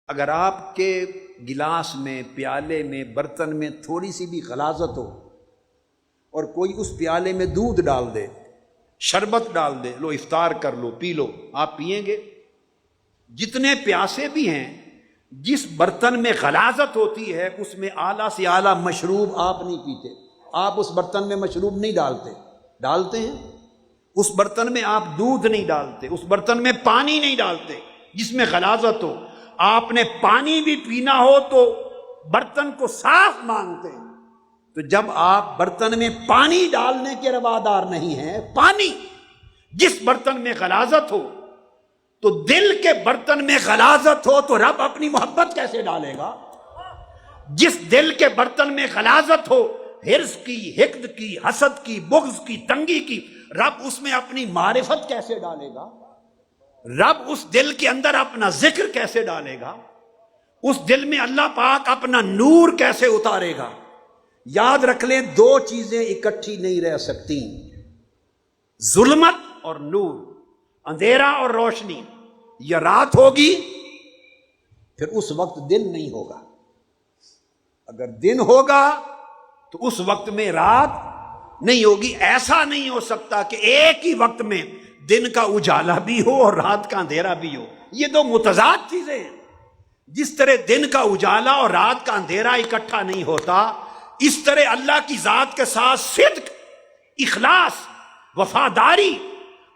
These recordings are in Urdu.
اگر آپ کے گلاس میں، پیالے میں، برتن میں تھوڑی سی بھی غلاظت ہو اور کوئی اس پیالے میں دودھ ڈال دے، شربت ڈال دے، لو افطار کر لو، پی لو، آپ پئیں گے؟ جتنے پیاسے بھی ہیں، جس برتن میں غلاظت ہوتی ہے اس میں اعلیٰ سے اعلیٰ مشروب آپ نہیں پیتے۔ آپ اس برتن میں مشروب نہیں ڈالتے، ڈالتے ہیں؟ اس برتن میں آپ دودھ نہیں ڈالتے، اس برتن میں پانی نہیں ڈالتے جس میں غلاظت ہو۔ آپ نے پانی بھی پینا ہو تو برتن کو صاف مانگتے ہیں۔ تو جب آپ برتن میں پانی ڈالنے کے روادار نہیں ہیں، پانی جس برتن میں غلاظت ہو، تو دل کے برتن میں غلاظت ہو تو رب اپنی محبت کیسے ڈالے گا؟ جس دل کے برتن میں غلاظت ہو، حرص کی، حقد کی، حسد کی، بغض کی، تنگی کی، رب اس میں اپنی معرفت کیسے ڈالے گا؟ رب اس دل کے اندر اپنا ذکر کیسے ڈالے گا؟ اس دل میں اللہ پاک اپنا نور کیسے اتارے گا؟ یاد رکھ لیں، دو چیزیں اکٹھی نہیں رہ سکتی، ظلمت اور نور، اندھیرا اور روشنی۔ یا رات ہوگی پھر اس وقت دن نہیں ہوگا، اگر دن ہوگا تو اس وقت میں رات نہیں ہوگی۔ ایسا نہیں ہو سکتا کہ ایک ہی وقت میں دن کا اجالا بھی ہو اور رات کا اندھیرا بھی ہو، یہ دو متضاد چیزیں ہیں۔ جس طرح دن کا اجالا اور رات کا اندھیرا اکٹھا نہیں ہوتا، اس طرح اللہ کی ذات کے ساتھ صدق، اخلاص، وفاداری،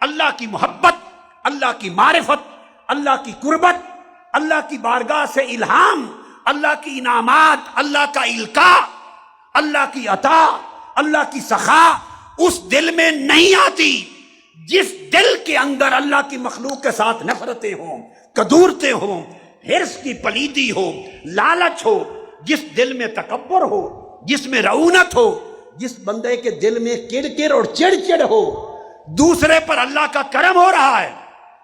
اللہ کی محبت، اللہ کی معرفت، اللہ کی قربت، اللہ کی بارگاہ سے الہام، اللہ کی انعامات، اللہ کا القاء، اللہ کی عطا، اللہ کی سخا اس دل میں نہیں آتی۔ جس دل کے اندر اللہ کی مخلوق کے ساتھ نفرتیں ہوں، کدورتیں ہوں، حرص کی پلیدی ہو، لالچ ہو، جس دل میں تکبر ہو، جس میں رعونت ہو، جس بندے کے دل میں کڑکڑ اور چڑچڑ ہو، دوسرے پر اللہ کا کرم ہو رہا ہے،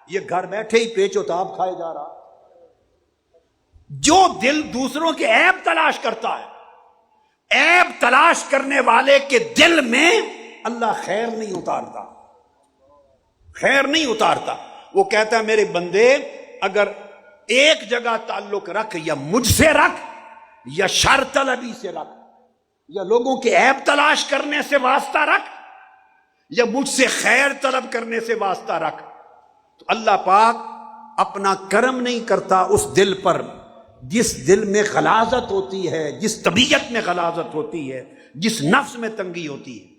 یہ گھر بیٹھے ہی پیچ و تاب کھائے جا رہا۔ جو دل دوسروں کے عیب تلاش کرتا ہے، عیب تلاش کرنے والے کے دل میں اللہ خیر نہیں اتارتا، خیر نہیں اتارتا۔ وہ کہتا ہے میرے بندے اگر ایک جگہ تعلق رکھ، یا مجھ سے رکھ، یا شر طلبی سے رکھ، یا لوگوں کے عیب تلاش کرنے سے واسطہ رکھ، یا مجھ سے خیر طلب کرنے سے واسطہ رکھ، تو اللہ پاک اپنا کرم نہیں کرتا اس دل پر جس دل میں غلاظت ہوتی ہے، جس طبیعت میں غلاظت ہوتی ہے، جس نفس میں تنگی ہوتی ہے۔